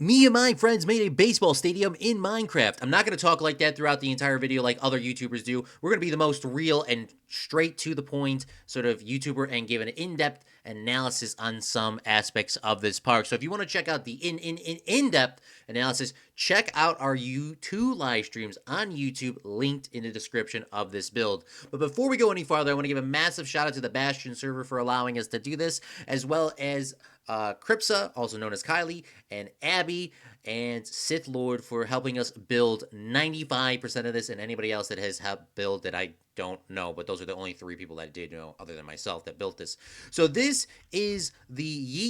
Me and my friends made a baseball stadium in Minecraft. I'm not going to talk like that throughout the entire video like other YouTubers do. We're going to be the most real and straight to the point sort of YouTuber and give an in-depth analysis on some aspects of this park. So if you want to check out the in-depth analysis, check out our two live streams on YouTube linked in the description of this build. But before we go any farther, I want to give a massive shout out to the Bastion server for allowing us to do this, as well as Cripsa, also known as Kylie, and Abby, and Sith Lord for helping us build 95% of this, and anybody else that has helped build that I don't know, but those are the only three people that I did know other than myself that built this. So this is the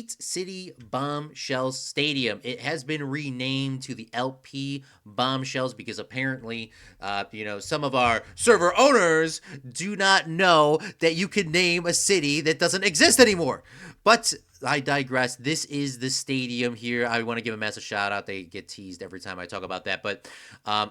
Yeet City Bombshells Stadium. It has been renamed to the LP Bombshells because apparently, some of our server owners do not know that you can name a city that doesn't exist anymore. But I digress. This is the stadium here. I want to give a massive shout out. They get teased every time I talk about that. But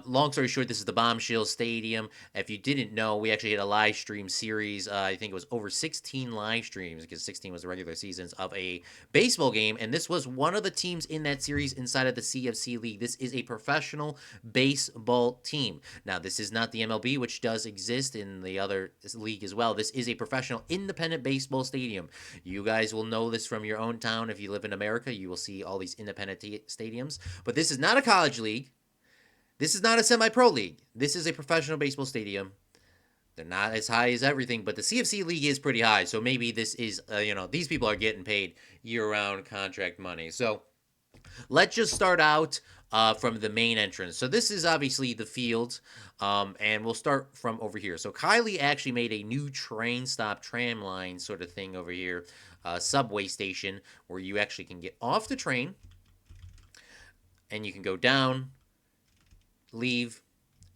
long story short, this is the Bombshell Stadium. If you didn't know, we actually had a live stream series. I think it was over 16 live streams because 16 was the regular seasons of a baseball game. And this was one of the teams in that series inside of the CFC League. This is a professional baseball team. Now, this is not the MLB, which does exist in the other league as well. This is a professional independent baseball stadium. You guys will know this from your own town. If you live in America, you will see all these independent stadiums. But this is not a college league. This is not a semi-pro league. This is a professional baseball stadium. They're not as high as everything, but the CFC league is pretty high. So maybe this is, these people are getting paid year-round contract money. So let's just start out from the main entrance. So this is obviously the field, and we'll start from over here. So Kylie actually made a new train stop tram line sort of thing over here, subway station, where you actually can get off the train, and you can go down, leave,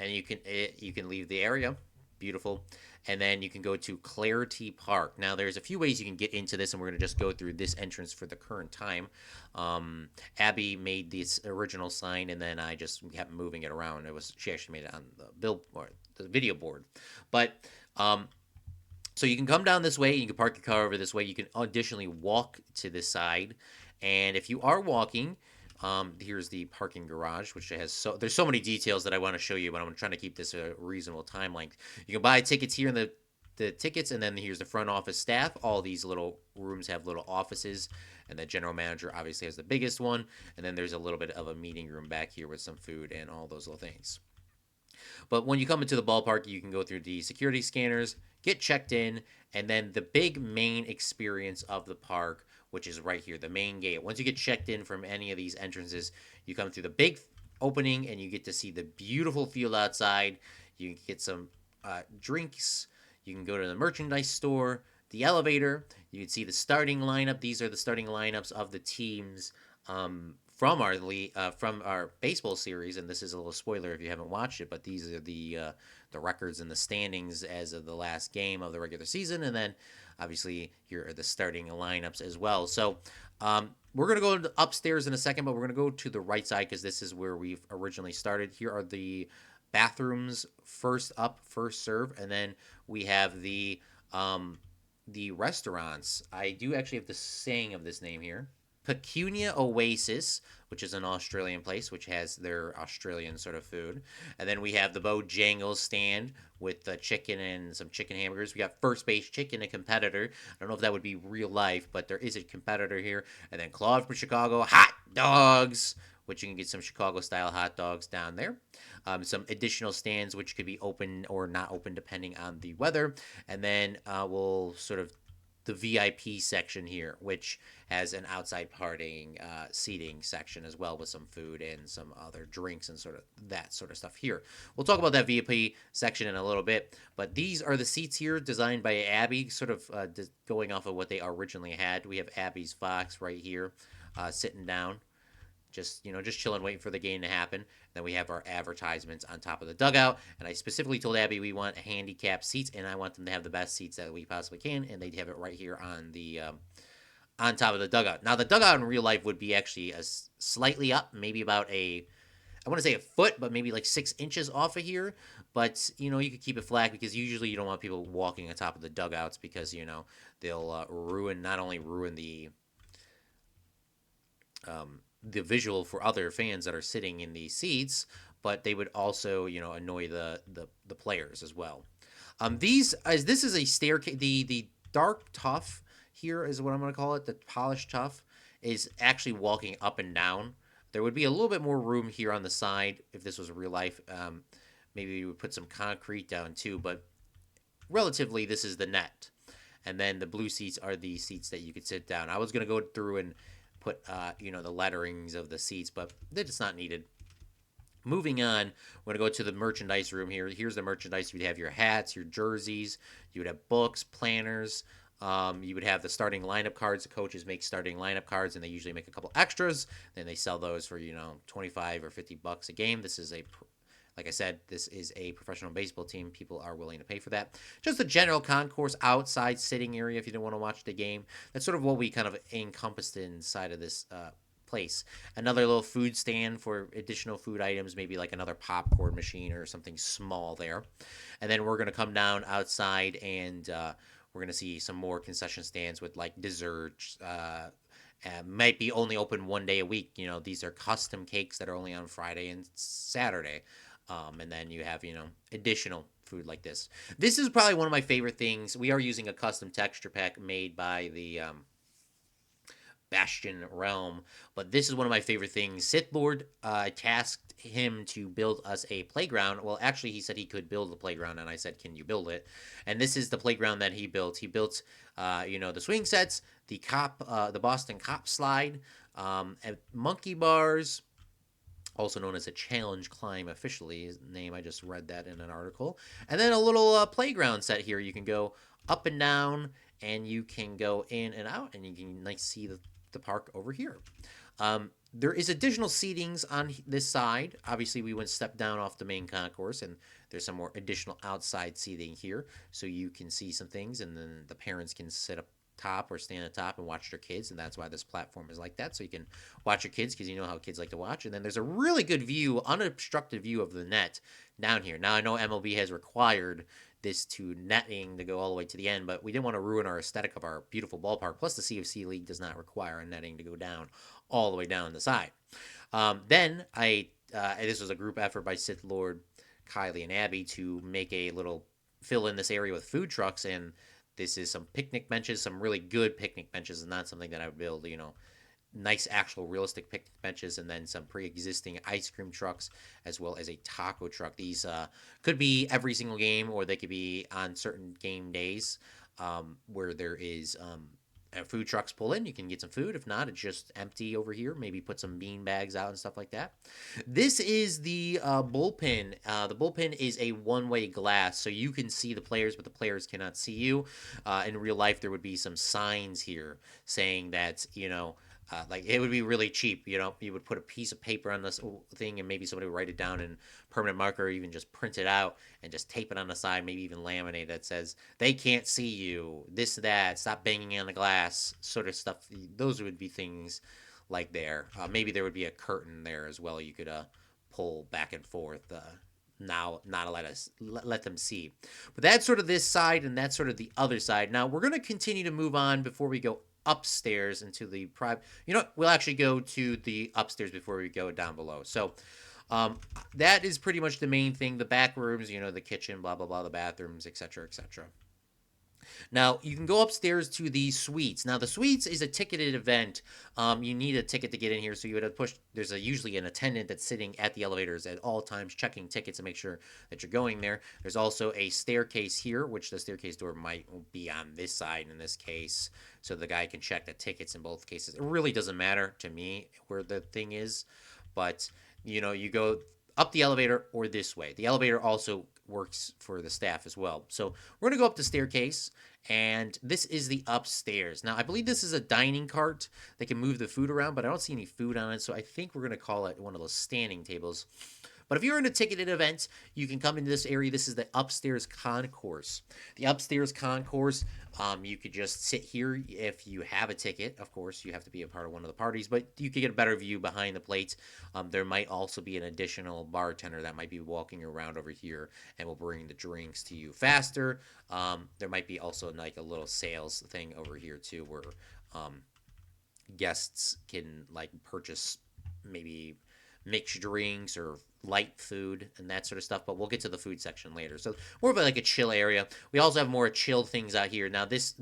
and you can leave the area. Beautiful. And then you can go to Clarity Park. Now, there's a few ways you can get into this, and we're going to just go through this entrance for the current time. Abby made this original sign, and then I just kept moving it around. She actually made it on the billboard, the video board. But so you can come down this way. You can park your car over this way. You can additionally walk to this side. And if you are walking, here's the parking garage, which has there's so many details that I want to show you, but I'm trying to keep this a reasonable time length. You can buy tickets here in the tickets, and then here's the front office staff. All these little rooms have little offices, and the general manager obviously has the biggest one. And then there's a little bit of a meeting room back here with some food and all those little things. But when you come into the ballpark, you can go through the security scanners, get checked in, and then the big main experience of the park, which is right here, the main gate. Once you get checked in from any of these entrances, you come through the big opening, and you get to see the beautiful field outside. You can get some drinks. You can go to the merchandise store, the elevator. You can see the starting lineup. These are the starting lineups of the teams from our baseball series, and this is a little spoiler if you haven't watched it, but these are the records and the standings as of the last game of the regular season, and then obviously here are the starting lineups as well. So we're going to go upstairs in a second, but we're going to go to the right side because this is where we've originally started. Here are the bathrooms, first up, first serve, and then we have the restaurants. I do actually have the saying of this name here. Pecunia Oasis, which is an Australian place, which has their Australian sort of food. And then we have the Bojangles stand with the chicken and some chicken hamburgers. We got First Base Chicken, a competitor. I don't know if that would be real life, but there is a competitor here. And then Claude from Chicago, hot dogs, which you can get some Chicago-style hot dogs down there. Some additional stands, which could be open or not open depending on the weather. And then we'll sort of the VIP section here, which has an outside partying seating section as well with some food and some other drinks and sort of that sort of stuff here. We'll talk about that VIP section in a little bit, but these are the seats here designed by Abby, sort of going off of what they originally had. We have Abby's Fox right here sitting down. Just chilling, waiting for the game to happen. Then we have our advertisements on top of the dugout. And I specifically told Abby we want handicapped seats, and I want them to have the best seats that we possibly can. And they'd have it right here on the on top of the dugout. Now, the dugout in real life would be actually slightly up, maybe about I want to say a foot, but maybe like 6 inches off of here. But, you could keep it flat because usually you don't want people walking on top of the dugouts because, they'll not only ruin the the visual for other fans that are sitting in these seats, but they would also, annoy the players as well. These as this is a staircase. The dark tough here is what I'm going to call it. The polished tough is actually walking up and down. There would be a little bit more room here on the side if this was real life. Maybe we would put some concrete down too, but relatively this is the net, and then the blue seats are the seats that you could sit down. I was going to go through and put the letterings of the seats, but it's not needed. Moving on, we're going to go to the merchandise room here. Here's the merchandise. You'd have your hats, your jerseys. You would have books, planners. You would have the starting lineup cards. The coaches make starting lineup cards, and they usually make a couple extras. Then they sell those for 25 or $50 a game. This is like I said, this is a professional baseball team. People are willing to pay for that. Just a general concourse outside sitting area if you don't want to watch the game. That's sort of what we kind of encompassed inside of this place. Another little food stand for additional food items, maybe like another popcorn machine or something small there. And then we're going to come down outside and we're going to see some more concession stands with like desserts. Might be only open one day a week. These are custom cakes that are only on Friday and Saturday. And then you have, additional food like this. This is probably one of my favorite things. We are using a custom texture pack made by the Bastion realm. But this is one of my favorite things. Sith Lord tasked him to build us a playground. Well, actually, he said he could build the playground, and I said, "Can you build it?" And this is the playground that he built. He built, the swing sets, the Boston Cop slide, monkey bars, also known as a challenge climb officially, his name. I just read that in an article. And then a little playground set here. You can go up and down, and you can go in and out, and you can see the park over here. There is additional seatings on this side. Obviously, we went step down off the main concourse, and there's some more additional outside seating here, so you can see some things, and then the parents can sit up top or stand at top and watch their kids, and that's why this platform is like that, so you can watch your kids because you know how kids like to watch. And then there's a really good view, unobstructed view of the net down here. Now I know MLB has required this to netting to go all the way to the end, but we didn't want to ruin our aesthetic of our beautiful ballpark. Plus, the CFC League does not require a netting to go down all the way down the side. Then this was a group effort by Sith Lord, Kylie, and Abby to make a little fill in this area with food trucks, and this is some picnic benches, some really good picnic benches, and not something that I would build, nice actual realistic picnic benches, and then some pre-existing ice cream trucks as well as a taco truck. These could be every single game, or they could be on certain game days where there is food trucks pull in. You can get some food. If not, it's just empty over here. Maybe put some bean bags out and stuff like that. This is the bullpen. The bullpen is a one-way glass, so you can see the players, but the players cannot see you. In real life, there would be some signs here saying that, like it would be really cheap. You would put a piece of paper on this thing, and maybe somebody would write it down in permanent marker, or even just print it out and just tape it on the side, maybe even laminate that says they can't see you, this, that, stop banging on the glass, sort of stuff. Those would be things like there. Maybe there would be a curtain there as well. You could pull back and forth. Now not let them see, but that's sort of this side, and that's sort of the other side. Now we're going to continue to move on before we go upstairs into the private. We'll actually go to the upstairs before we go down below. So that is pretty much the main thing. The back rooms, the kitchen, blah blah blah, the bathrooms, etc., etc. Now, you can go upstairs to the suites. Now, the suites is a ticketed event. You need a ticket to get in here, so you would have pushed. There's usually an attendant that's sitting at the elevators at all times, checking tickets to make sure that you're going there. There's also a staircase here, which the staircase door might be on this side in this case, so the guy can check the tickets in both cases. It really doesn't matter to me where the thing is, but you go up the elevator or this way. The elevator also works for the staff as well. So we're going to go up the staircase, and this is the upstairs. Now, I believe this is a dining cart that can move the food around, but I don't see any food on it, so I think we're going to call it one of those standing tables. But if you're in a ticketed event, you can come into this area. This is the upstairs concourse. The upstairs concourse, you could just sit here if you have a ticket. Of course, you have to be a part of one of the parties, but you could get a better view behind the plates. There might also be an additional bartender that might be walking around over here and will bring the drinks to you faster. There might be also like a little sales thing over here too, where guests can like purchase maybe mixed drinks or light food and that sort of stuff. But we'll get to the food section later. So more of like a chill area. We also have more chilled things out here. Now this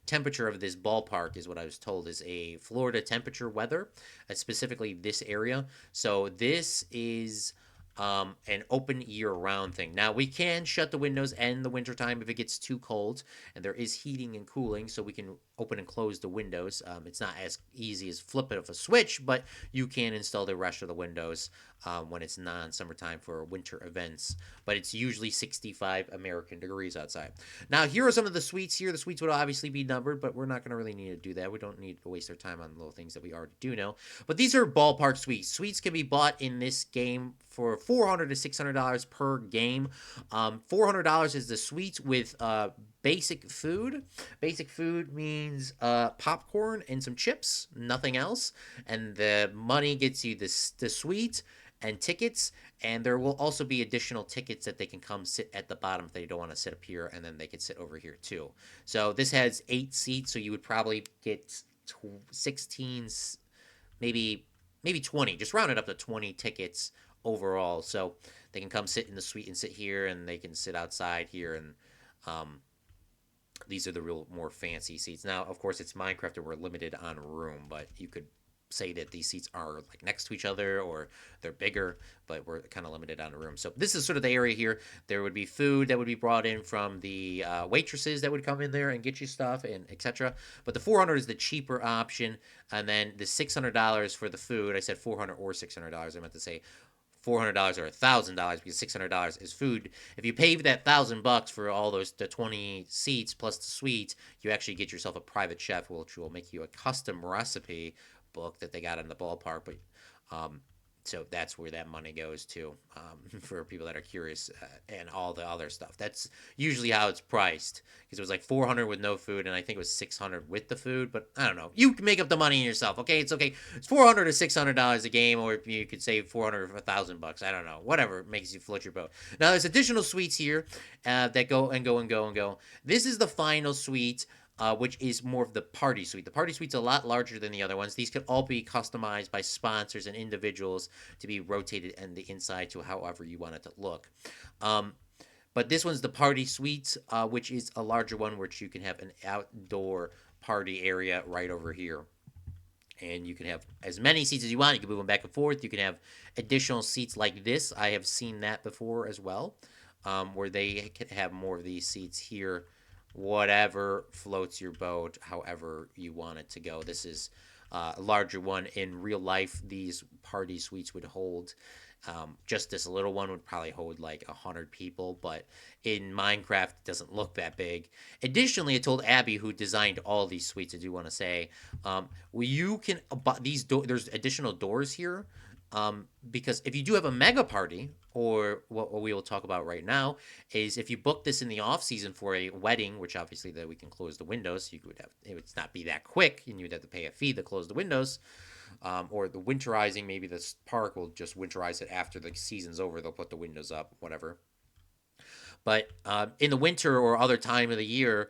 temperature of this ballpark is what I was told is a Florida temperature weather, specifically this area. So this is an open year-round thing. Now we can shut the windows in the wintertime if it gets too cold, and there is heating and cooling, so we can open and close the windows. It's not as easy as flipping of a switch, but you can install the rest of the windows when it's non-summertime for winter events. But it's usually 65 American degrees outside. Now here are some of the suites here. The suites would obviously be numbered, but we're not going to really need to do that. We don't need to waste our time on little things that we already do know. But these are ballpark suites. Suites can be bought in this game for $400 to $600 per game. $400 is the suites with basic food. Basic food means popcorn and some chips, nothing else. And the money gets you the suite and tickets. And there will also be additional tickets that they can come sit at the bottom if they don't want to sit up here, and then they can sit over here too. So this has 8 seats, so you would probably get 16, maybe 20. Just round it up to 20 tickets overall. So they can come sit in the suite and sit here, and they can sit outside here, and these are the real more fancy seats. Now, of course, it's Minecraft and we're limited on room, but you could say that these seats are like next to each other or they're bigger, but we're kind of limited on room. So this is sort of the area here. There would be food that would be brought in from the waitresses that would come in there and get you stuff and etc. But the 400 is the cheaper option, and then the $600 for the food. I said 400 or $600. I meant to say $400 or $1,000 because $600 is food. If you pay that $1,000 for all the 20 seats plus the suite, you actually get yourself a private chef, which will make you a custom recipe book that they got in the ballpark. But so that's where that money goes to, for people that are curious, and all the other stuff. That's usually how it's priced, because it was like 400 with no food, and I think it was 600 with the food. But I don't know. You can make up the money yourself. Okay, it's okay. It's $400 to $600 a game, or you could say 400 for $1,000. I don't know. Whatever makes you float your boat. Now there's additional suites here that go and go and go and go. This is the final suite, which is more of the party suite. The party suite's a lot larger than the other ones. These could all be customized by sponsors and individuals to be rotated in the inside to however you want it to look. But this one's the party suite, which is a larger one, which you can have an outdoor party area right over here. And you can have as many seats as you want. You can move them back and forth. You can have additional seats like this. I have seen that before as well, where they can have more of these seats here. Whatever floats your boat, however you want it to go. This is a larger one. In real life, these party suites would hold, just this little one would probably hold like 100 people, but in Minecraft, it doesn't look that big. Additionally, I told Abby, who designed all these suites, I do want to say, you can, there's additional doors here. Because if you do have a mega party, or what we will talk about right now, is if you book this in the off season for a wedding, which obviously that we can close the windows, you would have, it would not be that quick, and you'd have to pay a fee to close the windows. Or the winterizing, maybe this park will just winterize it after the season's over. They'll put the windows up, whatever. But in the winter or other time of the year,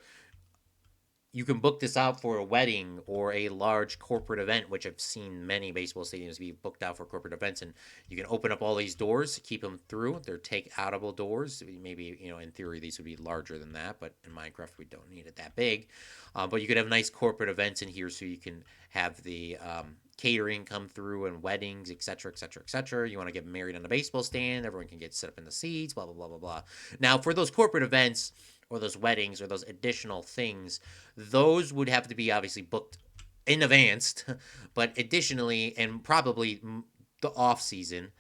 you can book this out for a wedding or a large corporate event, which I've seen many baseball stadiums be booked out for corporate events. And you can open up all these doors, keep them through. They're take-outable doors. Maybe, in theory, these would be larger than that, but in Minecraft, we don't need it that big. But you could have nice corporate events in here, so you can have the catering come through, and weddings, etc., etc., etc. You want to get married on a baseball stand, everyone can get set up in the seats, blah, blah, blah, blah, blah. Now, for those corporate events, or those weddings, or those additional things, those would have to be obviously booked in advance, but additionally, and probably the off season,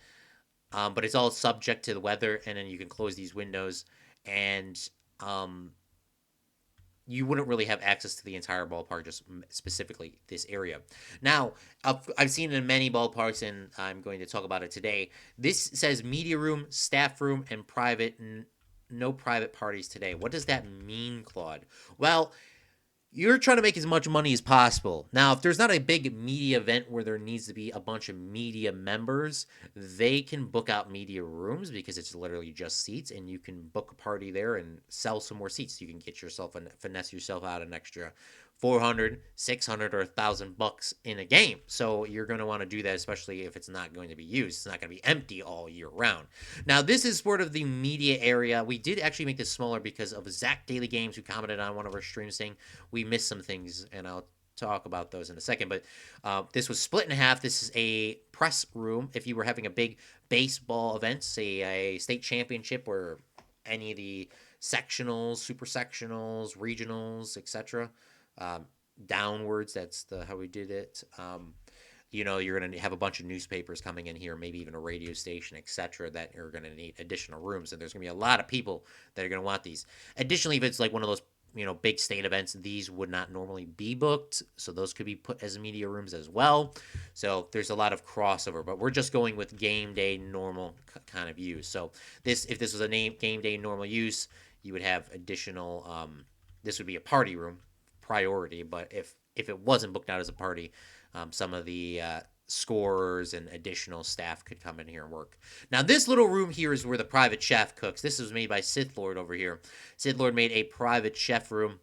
but it's all subject to the weather, and then you can close these windows, and you wouldn't really have access to the entire ballpark, just specifically this area. Now, I've seen it in many ballparks, and I'm going to talk about it today. This says media room, staff room, and private. No private parties today. What does that mean, Claude? Well, you're trying to make as much money as possible. Now, if there's not a big media event where there needs to be a bunch of media members, they can book out media rooms, because it's literally just seats, and you can book a party there and sell some more seats. You can get yourself and finesse yourself out an extra 400, 600, or $1,000 in a game. So you're going to want to do that, especially if it's not going to be used. It's not going to be empty all year round. Now, this is sort of the media area. We did actually make this smaller because of Zach Daily Games, who commented on one of our streams saying we missed some things, and I'll talk about those in a second. But this was split in half. This is a press room. If you were having a big baseball event, say a state championship or any of the sectionals, super sectionals, regionals, etc. Downwards, that's how we did it. You're going to have a bunch of newspapers coming in here, maybe even a radio station, etc., that are going to need additional rooms. And there's going to be a lot of people that are going to want these. Additionally, if it's like one of those big state events, these would not normally be booked, so those could be put as media rooms as well. So there's a lot of crossover, but we're just going with game day normal kind of use. So if this was a game day normal use, you would have additional. This would be a party room priority, but if it wasn't booked out as a party, some of the scorers and additional staff could come in here and work. Now, this little room here is where the private chef cooks. This was made by Sith Lord over here. Sith Lord made a private chef room,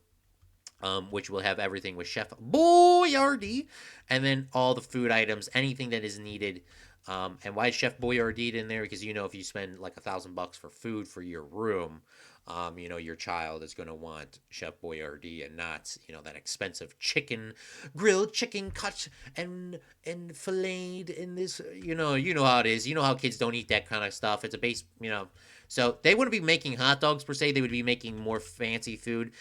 which will have everything with Chef Boyardee, and then all the food items, anything that is needed. And why is Chef Boyardee in there? Because if you spend like $1,000 for food for your room, your child is going to want Chef Boyardee and not, that expensive grilled chicken cut and filleted in this, you know how it is. You know how kids don't eat that kind of stuff. It's a base, So they wouldn't be making hot dogs per se. They would be making more fancy food.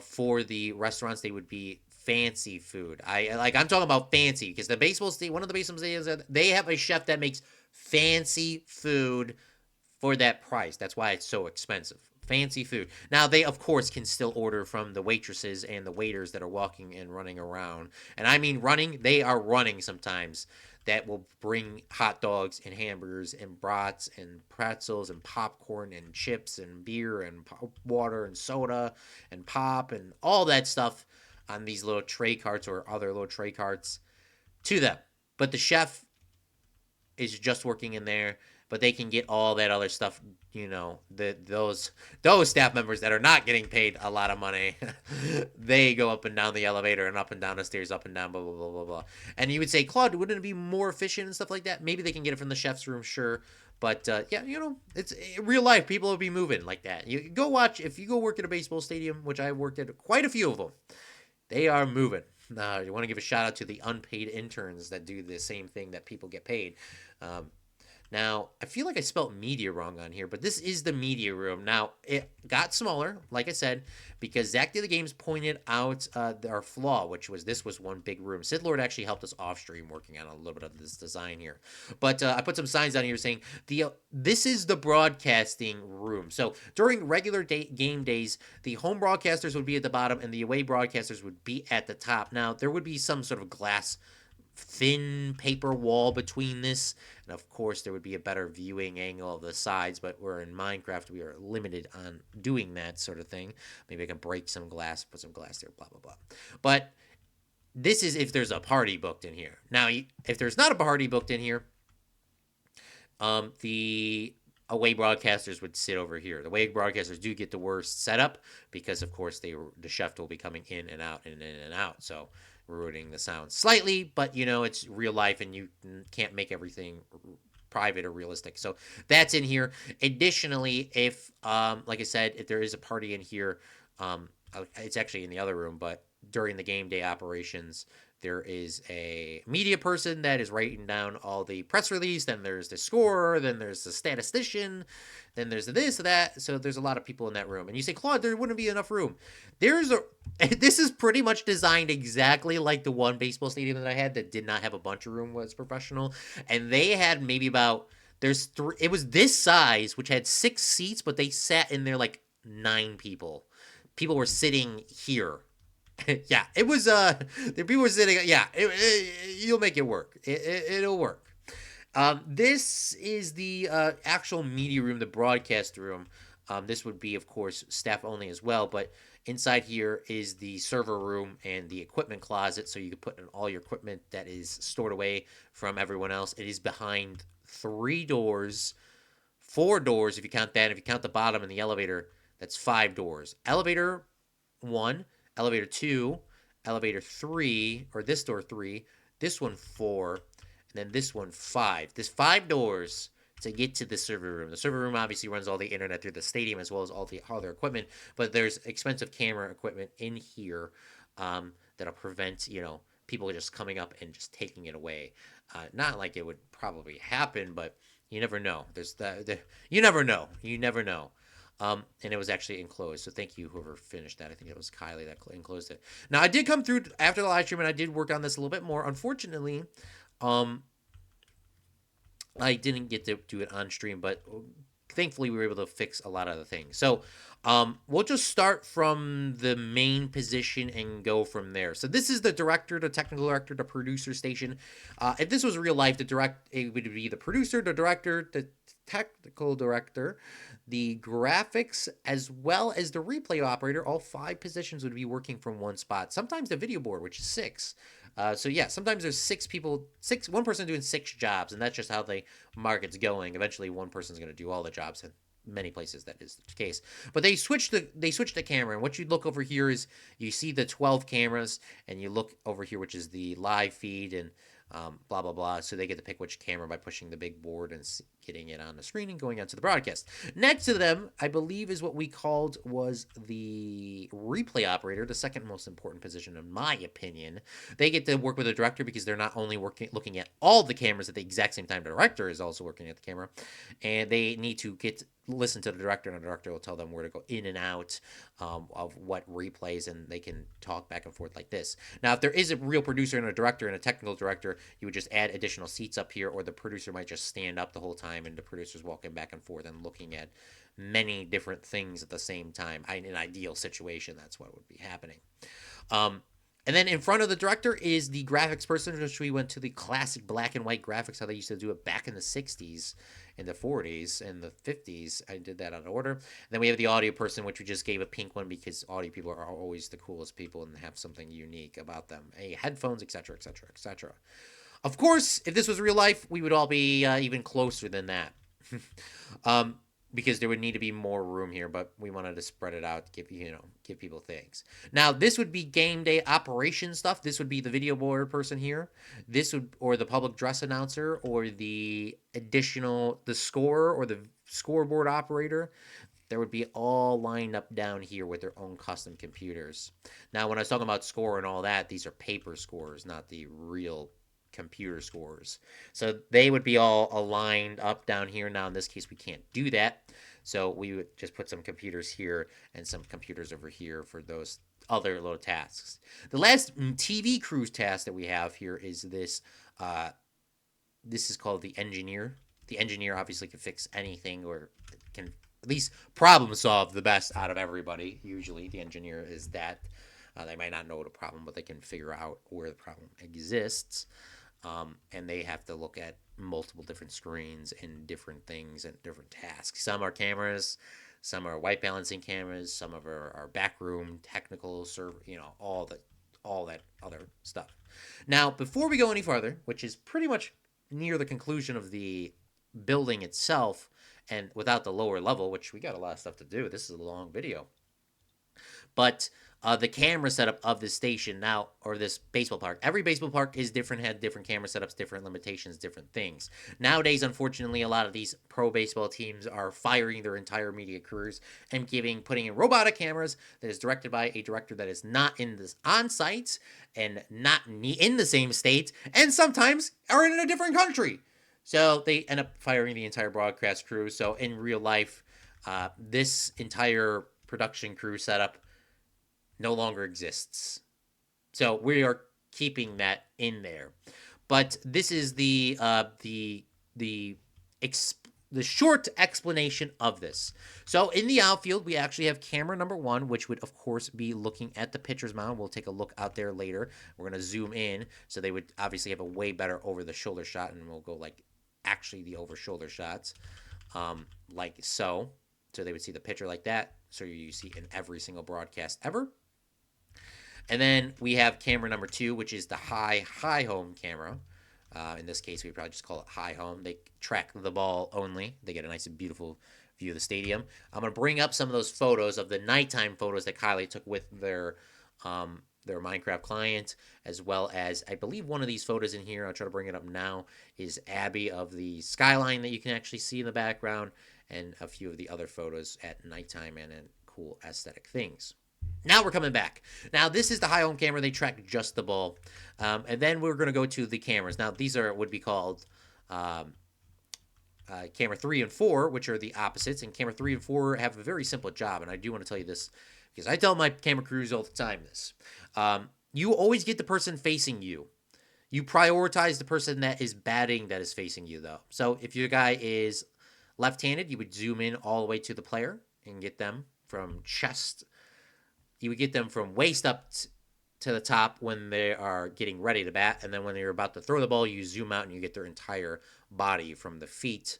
For the restaurants, they would be fancy food. I'm talking about fancy because the baseball state, one of the baseball stadiums, they have a chef that makes fancy food for that price. That's why it's so expensive. Fancy food. Now, they, of course, can still order from the waitresses and the waiters that are walking and running around. And I mean running. They are running sometimes. That will bring hot dogs and hamburgers and brats and pretzels and popcorn and chips and beer and water and soda and pop and all that stuff on these little tray carts or other little tray carts to them. But the chef is just working in there, but they can get all that other stuff, those staff members that are not getting paid a lot of money, they go up and down the elevator and up and down the stairs, up and down, blah, blah, blah, blah, blah. And you would say, Claude, wouldn't it be more efficient and stuff like that? Maybe they can get it from the chef's room, sure. But, it's real life. People will be moving like that. You go watch, if you go work at a baseball stadium, which I worked at quite a few of them, they are moving. You want to give a shout out to the unpaid interns that do the same thing that people get paid. Now, I feel like I spelled media wrong on here, but this is the media room. Now, it got smaller, like I said, because Zach Daily Games pointed out our flaw, this was one big room. Sith Lord actually helped us off stream working on a little bit of this design here. But I put some signs down here saying, this is the broadcasting room. So during regular game days, the home broadcasters would be at the bottom and the away broadcasters would be at the top. Now, there would be some sort of glass thin paper wall between this, and of course there would be a better viewing angle of the sides, but we're in Minecraft, we are limited on doing that sort of thing. Maybe I can break some glass, put some glass there, blah blah blah. But this is if there's a party booked in here. Now, if there's not a party booked in here, the away broadcasters would sit over here. The away broadcasters do get the worst setup because, of course, the chef will be coming in and out and in and out. So ruining the sound slightly, but it's real life and you can't make everything private or realistic. So that's in here. Additionally, if like I said, if there is a party in here, it's actually in the other room, but during the game day operations, there is a media person that is writing down all the press release. Then there's the scorer. Then there's the statistician. Then there's this, that. So there's a lot of people in that room. And you say, Claude, there wouldn't be enough room. This is pretty much designed exactly like the one baseball stadium that I had that did not have a bunch of room, was professional. And they had maybe it was this size, which had 6 seats, but they sat in there like 9 people. People were sitting here. Yeah, it was, the people were sitting, yeah, you'll make it work. It'll work. This is the actual media room, the broadcast room. This would be, of course, staff only as well, but inside here is the server room and the equipment closet, so you can put in all your equipment that is stored away from everyone else. It is behind 3 doors, 4 doors if you count that. If you count the bottom and the elevator, that's 5 doors. Elevator 1, elevator 2, elevator 3, or this door 3, this one 4, and then this one 5. There's 5 doors to get to the server room. The server room obviously runs all the internet through the stadium as well as all the other equipment, but there's expensive camera equipment in here that'll prevent, people just coming up and just taking it away. Not like it would probably happen, but you never know. You never know. You never know. And it was actually enclosed. So thank you, whoever finished that. I think it was Kylie that enclosed it. Now I did come through after the live stream, and I did work on this a little bit more. Unfortunately, um, I didn't get to do it on stream, but thankfully we were able to fix a lot of the things. So we'll just start from the main position and go from there. So this is the director, the technical director, the producer station. If this was real life, it would be the producer, the director, the technical director, the graphics, as well as the replay operator. All 5 positions would be working from one spot. Sometimes the video board, which is 6. So yeah, sometimes there's 6 people, one person doing 6 jobs, and that's just how the market's going. Eventually, one person's going to do all the jobs. In many places that is the case. But they switched the camera, and what you look over here is you see the 12 cameras, and you look over here, which is the live feed and blah blah blah. So they get to pick which camera by pushing the big board and getting it on the screen and going onto the broadcast. Next to them, I believe, is what we called was the replay operator, the second most important position in my opinion. They get to work with the director because they're not only looking at all the cameras at the exact same time. The director is also working at the camera, and they need to listen to the director, and the director will tell them where to go in and out of what replays, and they can talk back and forth like this. Now, if there is a real producer and a director and a technical director, you would just add additional seats up here, or the producer might just stand up the whole time, and the producer's walking back and forth and looking at many different things at the same time. In an ideal situation, that's what would be happening. And then in front of the director is the graphics person, which we went to the classic black and white graphics, how they used to do it back in the 60s, in the 40s, and the 50s. I did that on order. And then we have the audio person, which we just gave a pink one because audio people are always the coolest people and have something unique about them. Headphones, etc., etc., etc. Of course, if this was real life, we would all be even closer than that. Because there would need to be more room here, but we wanted to spread it out, give people things. Now, this would be game day operation stuff. This would be the video board person here. Or the public dress announcer, or the scorer, or the scoreboard operator. There would be all lined up down here with their own custom computers. Now, when I was talking about score and all that, these are paper scores, not the real computer scores. So they would be all aligned up down here. Now, in this case, we can't do that. So we would just put some computers here and some computers over here for those other little tasks. The last TV crew task that we have here is this. This is called the engineer. The engineer obviously can fix anything, or can at least problem solve the best out of everybody. Usually the engineer is that. They might not know the problem, but they can figure out where the problem exists. And they have to look at multiple different screens and different things and different tasks. Some are cameras, some are white balancing cameras, some of our backroom technical server, all that other stuff. Now, before we go any farther, which is pretty much near the conclusion of the building itself, and without the lower level, which we got a lot of stuff to do. This is a long video. But the camera setup of this station now, or this baseball park, every baseball park is different, had different camera setups, different limitations, different things. Nowadays, unfortunately, a lot of these pro baseball teams are firing their entire media crews and putting in robotic cameras that is directed by a director that is not in this on site and not in the same state, and sometimes are in a different country. So they end up firing the entire broadcast crew. So in real life, this entire production crew setup no longer exists. So we are keeping that in there. But this is the short explanation of this. So in the outfield, we actually have camera number 1, which would, of course, be looking at the pitcher's mound. We'll take a look out there later. We're going to zoom in. So they would obviously have a way better over-the-shoulder shot, and we'll go like actually the over-shoulder shots, like so. So they would see the pitcher like that. So you see in every single broadcast ever. And then we have camera number 2, which is the high home camera. In this case, we probably just call it high home. They track the ball only. They get a nice and beautiful view of the stadium. I'm going to bring up some of those photos of the nighttime photos that Kylie took with their their Minecraft client, as well as I believe one of these photos in here, I'll try to bring it up now, is Abby of the skyline that you can actually see in the background, and a few of the other photos at nighttime and in cool aesthetic things. Now we're coming back. Now this is the high home camera. They track just the ball, and then we're going to go to the cameras. Now these would be called um, camera 3 and 4, which are the opposites. And camera 3 and 4 have a very simple job, and I do want to tell you this because I tell my camera crews all the time this. You always get the person facing you. You prioritize the person that is batting that is facing you, though. So if your guy is left-handed, you would zoom in all the way to the player and get them from chest. You would get them from waist up to the top when they are getting ready to bat, and then when they're about to throw the ball, you zoom out and you get their entire body from the feet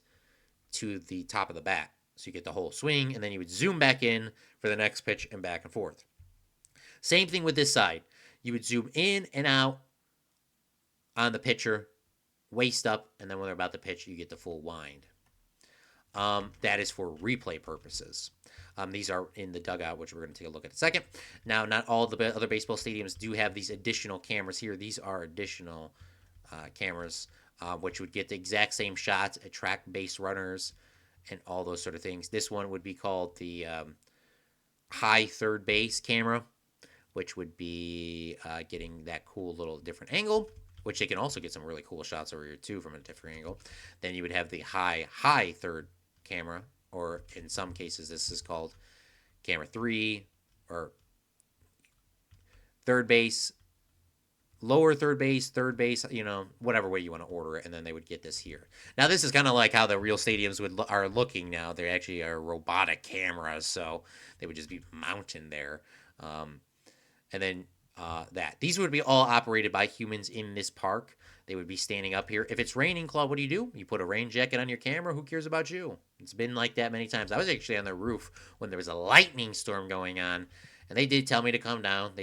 to the top of the bat. So you get the whole swing, and then you would zoom back in for the next pitch and back and forth. Same thing with this side. You would zoom in and out on the pitcher, waist up, and then when they're about to pitch, you get the full wind. That is for replay purposes. These are in the dugout, which we're going to take a look at in a second. Now, not all the other baseball stadiums do have these additional cameras here. These are additional cameras, which would get the exact same shots, attract base runners, and all those sort of things. This one would be called the high third base camera, which would be getting that cool little different angle, which they can also get some really cool shots over here too from a different angle. Then you would have the high third camera, or in some cases this is called camera 3 or third base, lower third base, whatever way you want to order it, and then they would get this here. Now this is kind of like how the real stadiums are looking now. They actually are robotic cameras, so they would just be mounted there. And then these would be all operated by humans in this park. They would be standing up here. If it's raining, Claude, what do? You put a rain jacket on your camera. Who cares about you? It's been like that many times. I was actually on the roof when there was a lightning storm going on, and they did tell me to come down.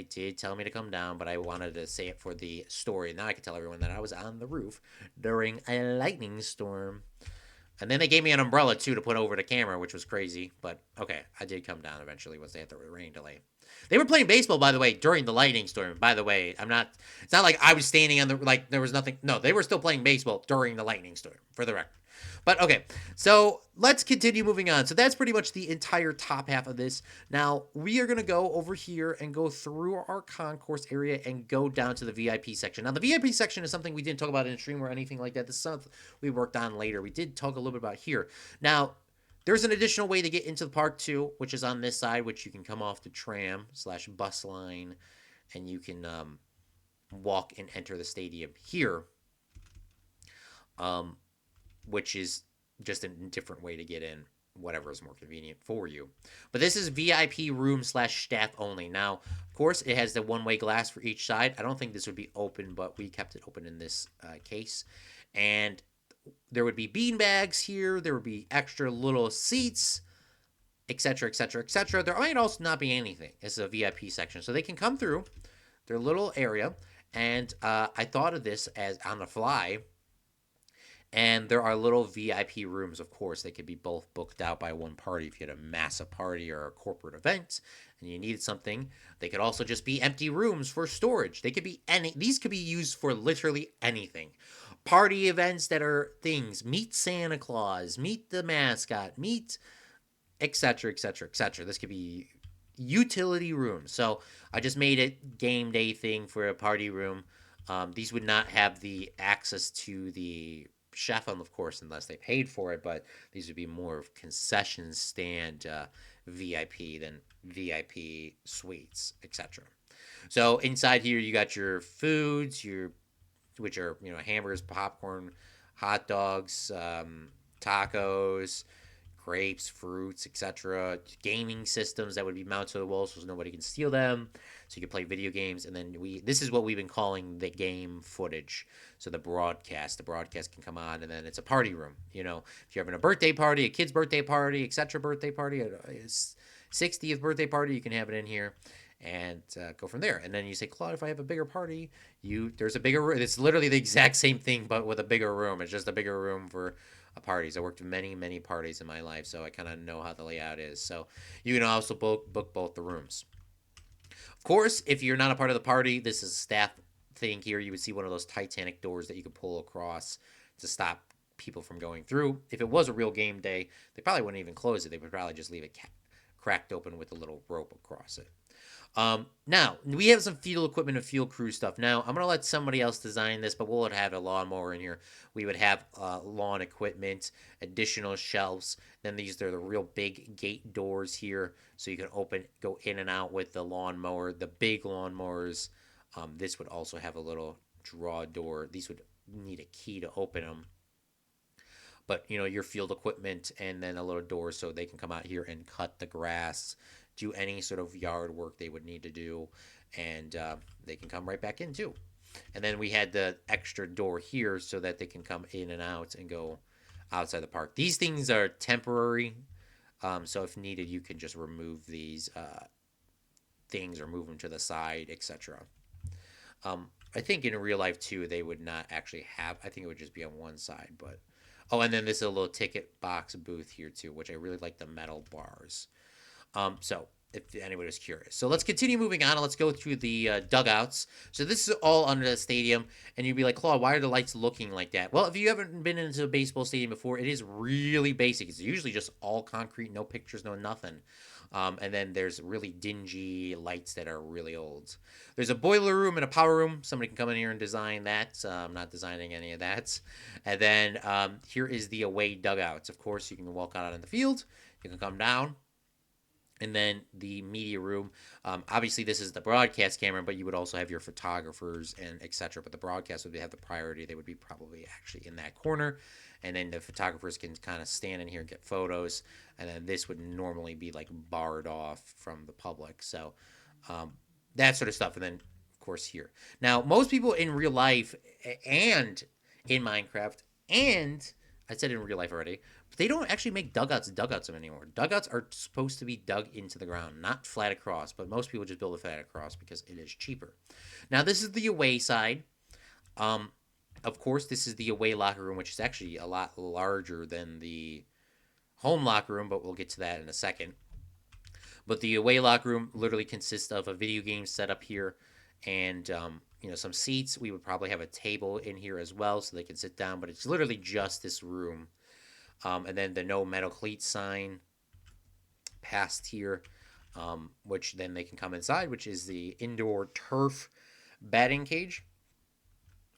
But I wanted to say it for the story. Now I can tell everyone that I was on the roof during a lightning storm. And then they gave me an umbrella, too, to put over the camera, which was crazy. But, okay, I did come down eventually once they had the rain delay. They were playing baseball, by the way, during the lightning storm. By the way, it's not like I was standing on there was nothing. No, they were still playing baseball during the lightning storm, for the record. But, okay, so let's continue moving on. So that's pretty much the entire top half of this. Now, we are going to go over here and go through our concourse area and go down to the VIP section. Now, the VIP section is something we didn't talk about in the stream or anything like that. This is something we worked on later. We did talk a little bit about here. Now, there's an additional way to get into the park, too, which is on this side, which you can come off the tram/bus line, and you can walk and enter the stadium here. Which is just a different way to get in, whatever is more convenient for you. But this is VIP room/staff only. Now, of course, it has the one-way glass for each side. I don't think this would be open, but we kept it open in this case. And there would be bean bags here. There would be extra little seats, etc., etc., etc. There might also not be anything. It's a VIP section. So they can come through their little area. And I thought of this as on the fly. And there are little VIP rooms, of course. They could be both booked out by one party if you had a massive party or a corporate event and you needed something. They could also just be empty rooms for storage. They could be these could be used for literally anything. Party events that are things. Meet Santa Claus. Meet the mascot. Meet etc., etc., etc. This could be utility rooms. So I just made it game day thing for a party room. These would not have the access to the chef, of course, unless they paid for it, but these would be more of concession stand VIP than VIP suites, etc. So inside here you got your foods, which are hamburgers, popcorn, hot dogs, tacos, grapes, fruits, etc. Gaming systems that would be mounted to the wall so nobody can steal them. So you can play video games, and then this is what we've been calling the game footage. So the broadcast can come on, and then it's a party room. If you're having a birthday party, a kid's birthday party, etc. birthday party, a 60th birthday party, you can have it in here and go from there. And then you say, Claude, if I have a bigger party, there's a bigger room. It's literally the exact same thing, but with a bigger room. It's just a bigger room for parties. I worked many, many parties in my life, so I kind of know how the layout is. So you can also book both the rooms. Of course, if you're not a part of the party, this is a staff thing here. You would see one of those Titanic doors that you could pull across to stop people from going through. If it was a real game day, they probably wouldn't even close it. They would probably just leave it cracked open with a little rope across it. Now we have some field equipment and field crew stuff. Now I'm gonna let somebody else design this, but we'll have a lawnmower in here. We would have lawn equipment, additional shelves. Then these are the real big gate doors here, so you can go in and out with the lawnmower. The big lawnmowers. This would also have a little draw door. These would need a key to open them. But your field equipment and then a little door so they can come out here and cut the grass, do any sort of yard work they would need to do, and they can come right back in too. And then we had the extra door here so that they can come in and out and go outside the park. These things are temporary, so if needed, you can just remove these things or move them to the side, etc. I think in real life too, they would not actually have. I think it would just be on one side, but oh, and then this is a little ticket box booth here too, which I really like the metal bars. So if anybody was curious. So let's continue moving on. Let's go through the dugouts. So this is all under the stadium, and you'd be like, Claude, why are the lights looking like that? Well, if you haven't been into a baseball stadium before, it is really basic. It's usually just all concrete, no pictures, no nothing. And then there's really dingy lights that are really old. There's a boiler room and a power room. Somebody can come in here and design that. I'm not designing any of that. And then here is the away dugouts. Of course, you can walk out on the field. You can come down. And then the media room. Obviously, this is the broadcast camera, but you would also have your photographers and etc. But the broadcast would have the priority. They would be probably actually in that corner. And then the photographers can kind of stand in here and get photos. And then this would normally be like barred off from the public. So that sort of stuff. And then, of course, here. Now, most people in real life and in Minecraft, and I said in real life already, but they don't actually make dugouts anymore. Dugouts are supposed to be dug into the ground, not flat across, but most people just build a flat across because it is cheaper. Now, this is the away side. Of course, this is the away locker room, which is actually a lot larger than the home locker room, but we'll get to that in a second. But the away locker room literally consists of a video game setup here and some seats. We would probably have a table in here as well so they can sit down, but it's literally just this room. And then the no metal cleat sign past here, which then they can come inside, which is the indoor turf batting cage,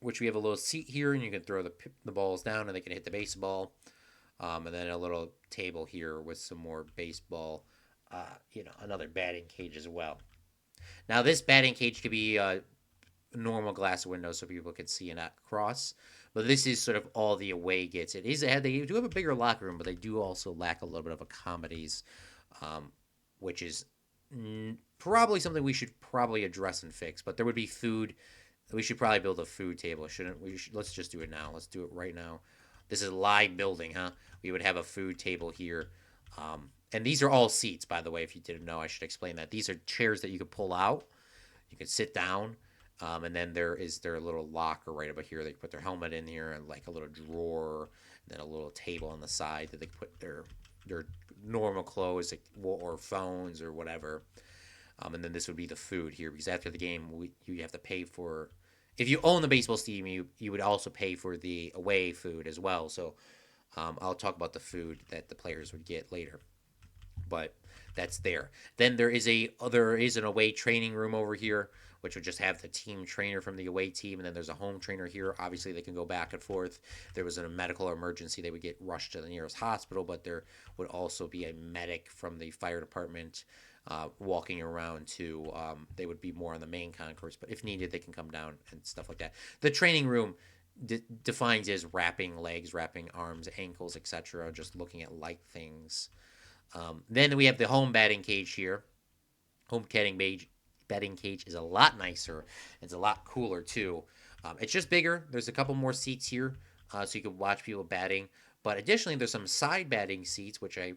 which we have a little seat here, and you can throw the balls down and they can hit the baseball. And then a little table here with some more baseball, another batting cage as well. Now, this batting cage could be a normal glass window so people can see and not cross. But this is sort of all the away gets. They do have a bigger locker room, but they do also lack a little bit of accommodations, which is probably something we should probably address and fix. But there would be food. We should probably build a food table, shouldn't we? Let's just do it now. Let's do it right now. This is live building, huh? We would have a food table here. And these are all seats, by the way, if you didn't know, I should explain that. These are chairs that you could pull out. You can sit down. And then there is their little locker right over here. They can put their helmet in here and like a little drawer. And then a little table on the side that they can put their normal clothes or phones or whatever. And then this would be the food here because after the game, you have to pay for. If you own the baseball stadium, you would also pay for the away food as well. So I'll talk about the food that the players would get later. But that's there. Then there is an away training room over here, which would just have the team trainer from the away team, and then there's a home trainer here. Obviously, they can go back and forth. If there was a medical emergency, they would get rushed to the nearest hospital, but there would also be a medic from the fire department walking around too. They would be more on the main concourse, but if needed, they can come down and stuff like that. The training room defines as wrapping legs, wrapping arms, ankles, etc., just looking at light things. Then we have the home batting cage here. Home batting cage is a lot nicer. It's a lot cooler too. It's just bigger. There's a couple more seats here, so you can watch people batting. But additionally, there's some side batting seats, which I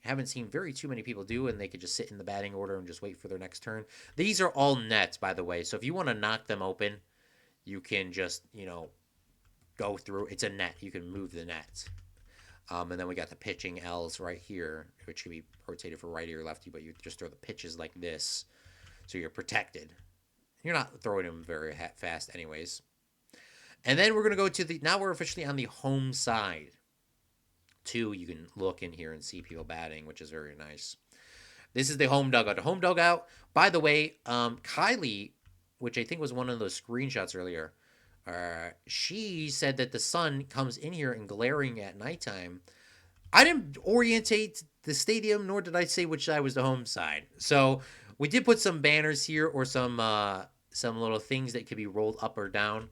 haven't seen too many people do, and they could just sit in the batting order and just wait for their next turn. These are all nets, by the way. So if you want to knock them open, you can just go through. It's a net. You can move the net. And then we got the pitching L's right here, which can be rotated for righty or lefty, but you just throw the pitches like this. so you're protected. You're not throwing them very fast, anyways. And then we're gonna go to the. Now we're officially on the home side. Two, you can look in here and see people batting, which is very nice. This is the home dugout. The home dugout. By the way, Kylie, which I think was one of those screenshots earlier, she said that the sun comes in here and glaring at nighttime. I didn't orientate the stadium, nor did I say which side was the home side. So we did put some banners here or some little things that could be rolled up or down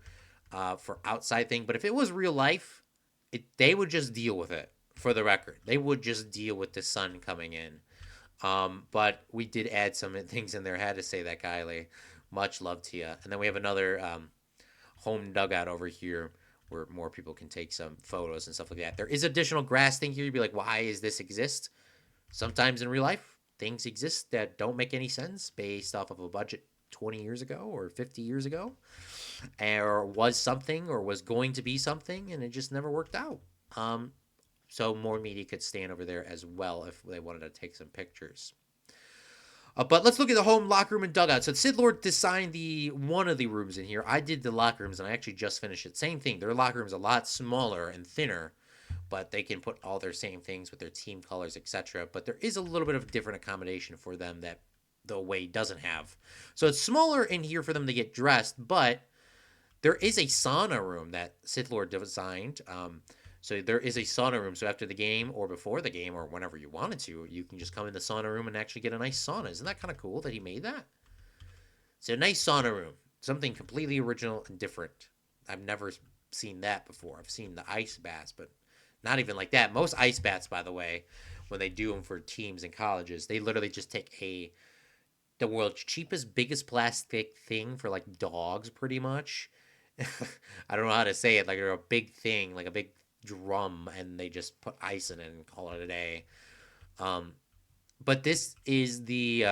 for outside thing. But if it was real life, they would just deal with it. For the record, they would just deal with the sun coming in. But we did add some things in there. I had to say that, Kylie. Much love to you. And then we have another home dugout over here where more people can take some photos and stuff like that. There is additional grass thing here. You'd be like, why does this exist? Sometimes in real life, things exist that don't make any sense based off of a budget 20 years ago or 50 years ago, or was something or was going to be something, and it just never worked out. So more media could stand over there as well if they wanted to take some pictures. But let's look at the home locker room and dugout. So Sid Lord designed one of the rooms in here. I did the locker rooms, and I actually just finished it. Same thing. Their locker room's a lot smaller and thinner, but they can put all their same things with their team colors, etc. But there is a little bit of different accommodation for them that the away doesn't have. So it's smaller in here for them to get dressed, but there is a sauna room that Sith Lord designed. So there is a sauna room. So after the game or before the game or whenever you wanted to, you can just come in the sauna room and actually get a nice sauna. Isn't that kind of cool that he made that? It's a nice sauna room. Something completely original and different. I've never seen that before. I've seen the ice baths, but not even like that. Most ice baths, by the way, when they do them for teams and colleges, they literally just take the world's cheapest, biggest plastic thing for like dogs, pretty much. I don't know how to say it. Like they're a big thing, like a big drum, and they just put ice in it and call it a day. But this is the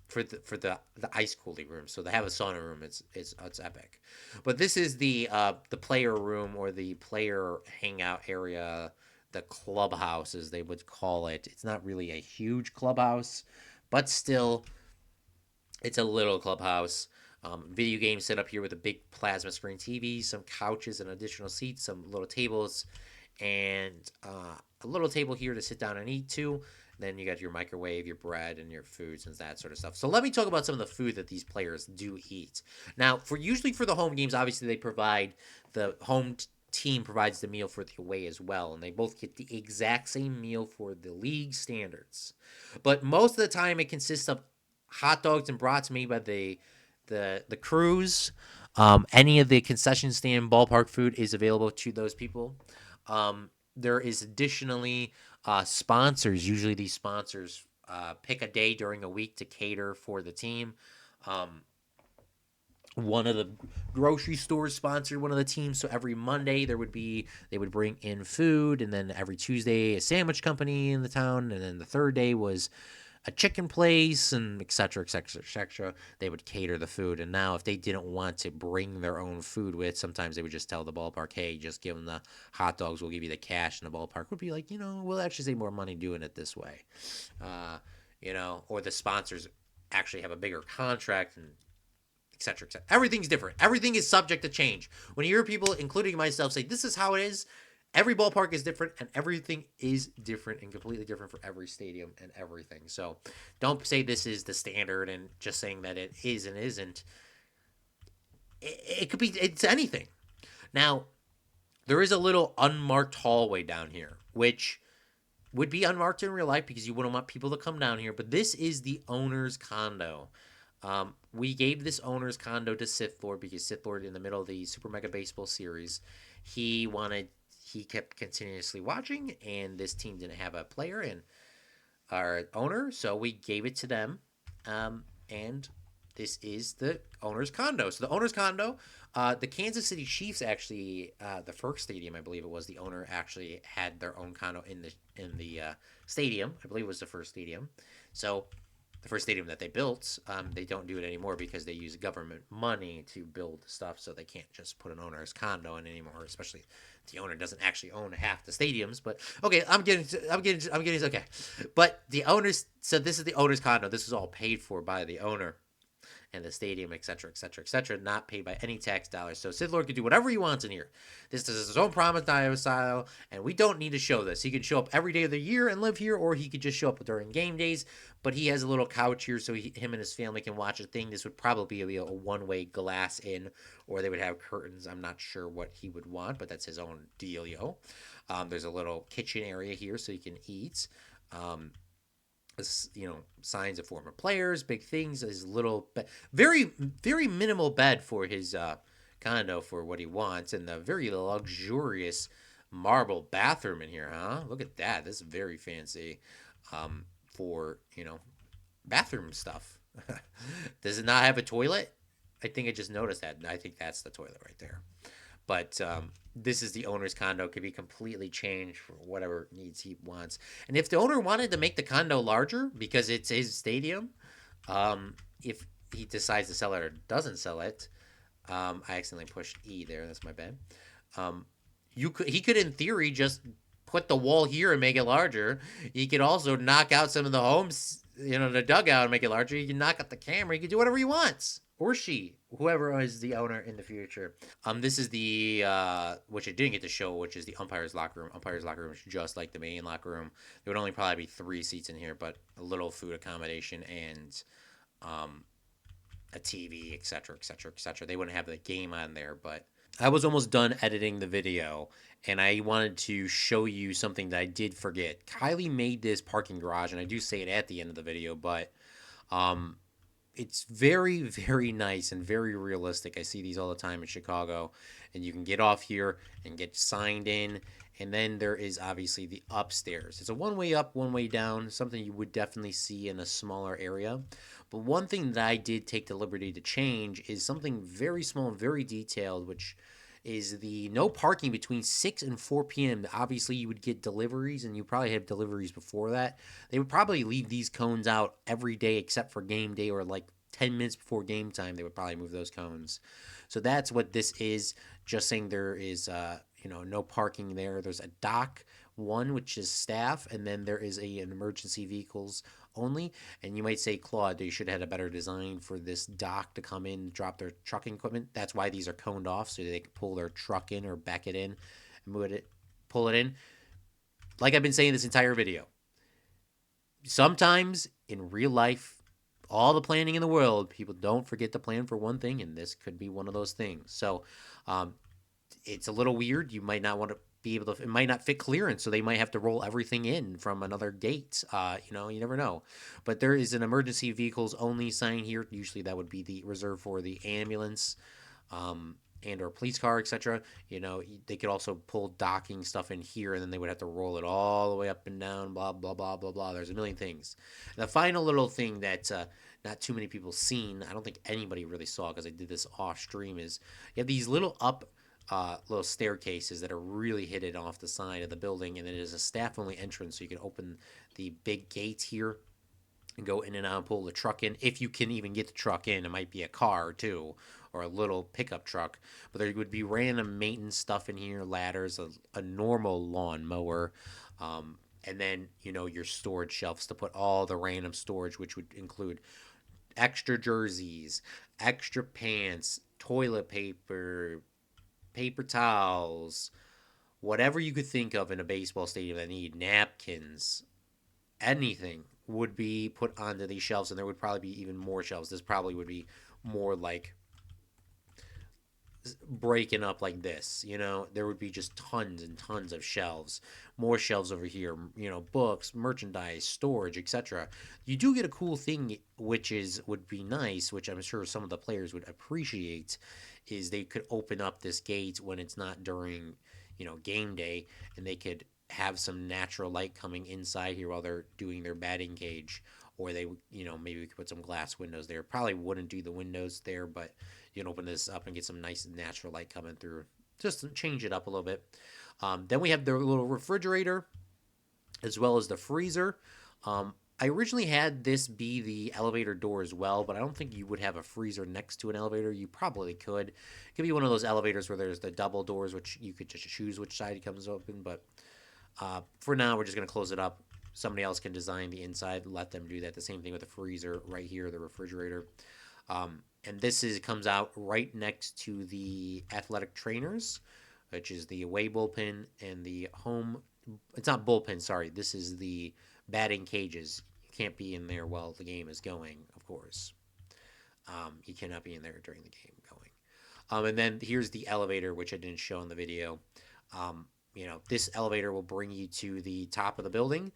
for the ice cooling room. So they have a sauna room. It's epic. But this is the player room or the player hangout area, the clubhouse as they would call it. It's not really a huge clubhouse, but still, it's a little clubhouse. Video game set up here with a big plasma screen TV, some couches and additional seats, some little tables, and a little table here to sit down and eat to. Then you got your microwave, your bread, and your foods and that sort of stuff. So let me talk about some of the food that these players do eat. Now, usually for the home games, obviously they provide the home team provides the meal for the away as well, and they both get the exact same meal for the league standards. But most of the time, it consists of hot dogs and brats made by the crews. Any of the concession stand ballpark food is available to those people. There is additionally sponsors. Usually these sponsors pick a day during a week to cater for the team. One of the grocery stores sponsored one of the teams, so every Monday they would bring in food, and then every Tuesday a sandwich company in the town, and then the third day was a chicken place, and et cetera, et cetera, et cetera. They would cater the food. And now if they didn't want to bring their own food with, sometimes they would just tell the ballpark, hey, just give them the hot dogs, we'll give you the cash. And the ballpark would be like, we'll actually save more money doing it this way. Or the sponsors actually have a bigger contract, and et cetera, et cetera. Everything's different. Everything is subject to change. When you hear people, including myself, say, this is how it is, every ballpark is different, and everything is different and completely different for every stadium and everything. So don't say this is the standard and just saying that it is and isn't. It could be, it's anything. Now, there is a little unmarked hallway down here, which would be unmarked in real life because you wouldn't want people to come down here. But this is the owner's condo. We gave this owner's condo to Sith Lord because Sith Lord, in the middle of the Super Mega Baseball series, he kept continuously watching, and this team didn't have a player and our owner, so we gave it to them. And this is the owner's condo. So the owner's condo, the Kansas City Chiefs actually, the first stadium, I believe it was, the owner actually had their own condo in the stadium. I believe it was the first stadium. So the first stadium that they built, they don't do it anymore because they use government money to build stuff, so they can't just put an owner's condo in anymore, especially the owner doesn't actually own half the stadiums. But okay, I'm getting okay. But the owners, so this is the owner's condo. This is all paid for by the owner. and the stadium, etc., etc., etc., not paid by any tax dollars. So Sith Lord can do whatever he wants in here. This is his own promised style, and we don't need to show this. He can show up every day of the year and live here, or he could just show up during game days. But he has a little couch here, so him and his family can watch a thing. This would probably be a one-way glass in, or they would have curtains. I'm not sure what he would want, but that's his own dealio. There's a little kitchen area here, so you can eat. Um, Signs of former players, big things. His little, very, very minimal bed for his condo for what he wants, and the very luxurious marble bathroom in here, huh? Look at that. This is very fancy for, bathroom stuff. Does it not have a toilet? I think I just noticed that. I think that's the toilet right there. But this is the owner's condo. It could be completely changed for whatever needs he wants. And if the owner wanted to make the condo larger because it's his stadium, if he decides to sell it or doesn't sell it, I accidentally pushed E there. That's my bad. He could in theory just put the wall here and make it larger. He could also knock out some of the homes, the dugout and make it larger. He can knock out the camera. He can do whatever he wants, or she, whoever is the owner in the future. This is the which I didn't get to show, which is the umpire's locker room. Umpire's locker room is just like the main locker room. There would only probably be 3 seats in here, but a little food accommodation and a TV, etc., etc., etc. They wouldn't have the game on there, but I was almost done editing the video, and I wanted to show you something that I did forget. Kylie made this parking garage, and I do say it at the end of the video, but it's very, very nice and very realistic. I see these all the time in Chicago, and you can get off here and get signed in, and then there is obviously the upstairs. It's a one-way up, one-way down, something you would definitely see in a smaller area. But one thing that I did take the liberty to change is something very small and very detailed, which is the no parking between 6 and 4 p.m. Obviously, you would get deliveries, and you probably have deliveries before that. They would probably leave these cones out every day except for game day, or like 10 minutes before game time, they would probably move those cones. So that's what this is. Just saying there is, no parking there. There's a dock one, which is staff, and then there is an emergency vehicles only. And you might say, Claude, they should have had a better design for this dock to come in, drop their trucking equipment. That's why these are coned off, so they can pull their truck in or back it in and pull it in. Like I've been saying this entire video, sometimes in real life, all the planning in the world, people don't forget to plan for one thing, and this could be one of those things. So it's a little weird. You might not want to be able to, it might not fit clearance, so they might have to roll everything in from another gate. You never know. But there is an emergency vehicles only sign here. Usually that would be the reserved for the ambulance and or police car, etc. They could also pull docking stuff in here, and then they would have to roll it all the way up and down, blah, blah, blah, blah, blah. There's a million things. The final little thing that not too many people seen, I don't think anybody really saw because I did this off stream, is you have these little little staircases that are really hidden off the side of the building, and it is a staff-only entrance, so you can open the big gate here and go in and out and pull the truck in. If you can even get the truck in, it might be a car too, or a little pickup truck. But there would be random maintenance stuff in here, ladders, a normal lawn mower, and then, your storage shelves to put all the random storage, which would include extra jerseys, extra pants, toilet paper, paper towels, whatever you could think of in a baseball stadium that need napkins, anything would be put onto these shelves, and there would probably be even more shelves. This probably would be more like breaking up like this. There would be just tons and tons of shelves, more shelves over here, books, merchandise, storage, etc. You do get a cool thing, which would be nice, which I'm sure some of the players would appreciate, is they could open up this gate when it's not during game day, and they could have some natural light coming inside here while they're doing their batting cage. Or they, maybe we could put some glass windows there. Probably wouldn't do the windows there, but you can open this up and get some nice natural light coming through. Just to change it up a little bit. Then we have the little refrigerator as well as the freezer. I originally had this be the elevator door as well, but I don't think you would have a freezer next to an elevator. You probably could. It could be one of those elevators where there's the double doors, which you could just choose which side it comes open. But for now, we're just going to close it up. Somebody else can design the inside, let them do that. The same thing with the freezer right here, the refrigerator. And this comes out right next to the athletic trainers, which is the away bullpen and the home. It's not bullpen, sorry. This is the batting cages. You can't be in there while the game is going, of course. You cannot be in there during the game going. And then here's the elevator, which I didn't show in the video. This elevator will bring you to the top of the building,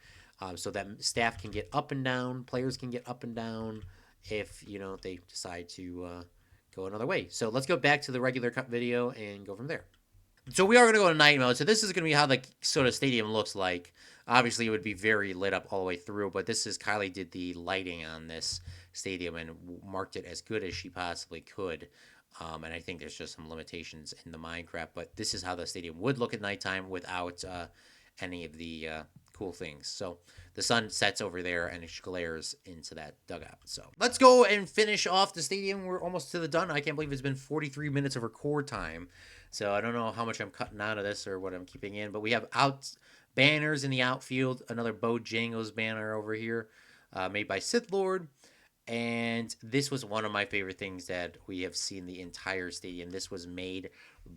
so that staff can get up and down, players can get up and down if they decide to go another way. So let's go back to the regular cut video and go from there. So we are going to go to night mode. So this is going to be how the sort of stadium looks like. Obviously, it would be very lit up all the way through, but this is Kylie did the lighting on this stadium and marked it as good as she possibly could. And I think there's just some limitations in the Minecraft, but this is how the stadium would look at nighttime without any of the cool things. So the sun sets over there and it glares into that dugout. So let's go and finish off the stadium. We're almost to the done. I can't believe it's been 43 minutes of record time. So I don't know how much I'm cutting out of this or what I'm keeping in, but we have banners in the outfield. Another Bojangles banner over here, made by Sith Lord. And this was one of my favorite things that we have seen the entire stadium. This was made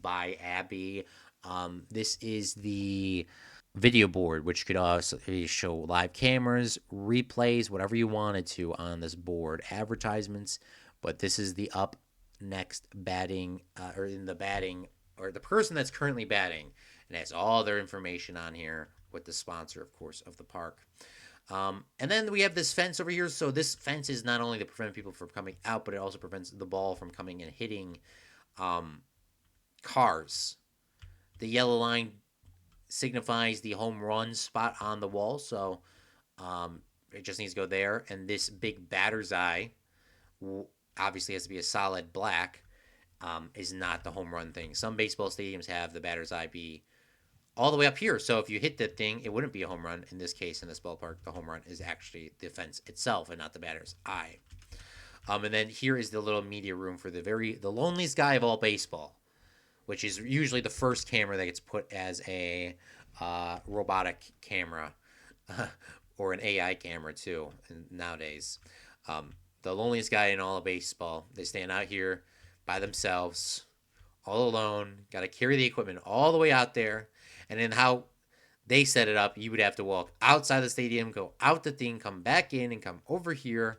by Abby. This is the video board, which could also show live cameras, replays, whatever you wanted to on this board, advertisements. But this is the up next batting, or in the batting, or the person that's currently batting, and it has all their information on here with the sponsor, of course, of the park. And then we have this fence over here. So this fence is not only to prevent people from coming out, but it also prevents the ball from coming and hitting cars. The yellow line signifies the home run spot on the wall. So it just needs to go there. And this big batter's eye obviously has to be a solid black, is not the home run thing. Some baseball stadiums have the batter's eye be all the way up here. So if you hit that thing, it wouldn't be a home run. In this case, in this ballpark, the home run is actually the fence itself and not the batter's eye. And then here is the little media room for the loneliest guy of all baseball, which is usually the first camera that gets put as a robotic camera or an AI camera too. Nowadays, the loneliest guy in all of baseball. They stand out here by themselves, all alone. Got to carry the equipment all the way out there. And then how they set it up, you would have to walk outside the stadium, go out the thing, come back in, and come over here.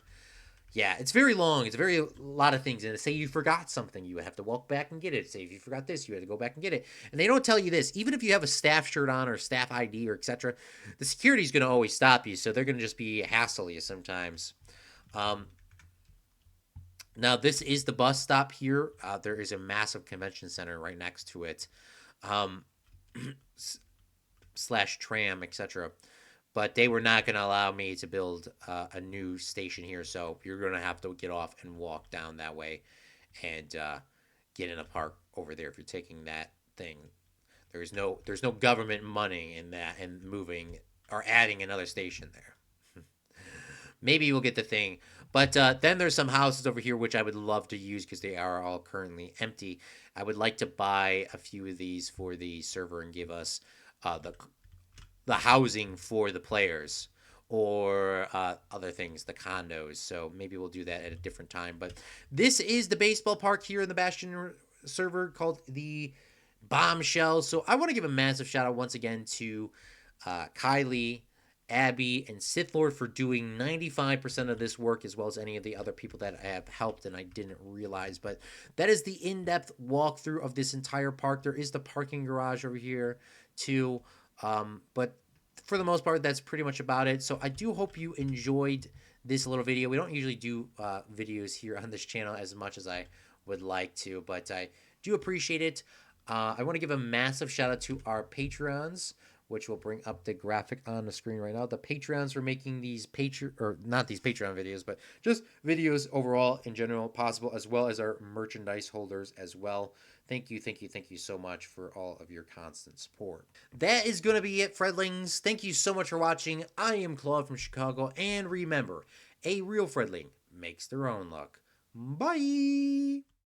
Yeah, it's very long. It's a lot of things. And say you forgot something, you would have to walk back and get it. Say if you forgot this, you had to go back and get it. And they don't tell you this. Even if you have a staff shirt on or staff ID or etc., the security is going to always stop you. So they're going to just be hassle you sometimes. Now, this is the bus stop here. There is a massive convention center right next to it. Slash tram, etc. But they were not going to allow me to build a new station here, so you're going to have to get off and walk down that way and get in a park over there if you're taking that thing. There's no government money in that and moving or adding another station there. Maybe we'll get the thing. But then there's some houses over here which I would love to use because they are all currently empty. I would like to buy a few of these for the server and give us the housing for the players or other things, the condos. So maybe we'll do that at a different time. But this is the baseball park here in the Bastion server called the Bombshell. So I want to give a massive shout out once again to Kylie, Abby, and Sith Lord for doing 95% of this work, as well as any of the other people that have helped and I didn't realize. But that is the in-depth walkthrough of this entire park. There is the parking garage over here too. But for the most part, that's pretty much about it. So I do hope you enjoyed this little video. We don't usually do videos here on this channel as much as I would like to, but I do appreciate it. I want to give a massive shout out to our Patreons, which will bring up the graphic on the screen right now. The Patreons for making these not these Patreon videos, but just videos overall in general possible, as well as our merchandise holders as well. Thank you so much for all of your constant support. That is going to be it, Fredlings. Thank you so much for watching. I am Claude from Chicago, and remember, a real Fredling makes their own luck. Bye!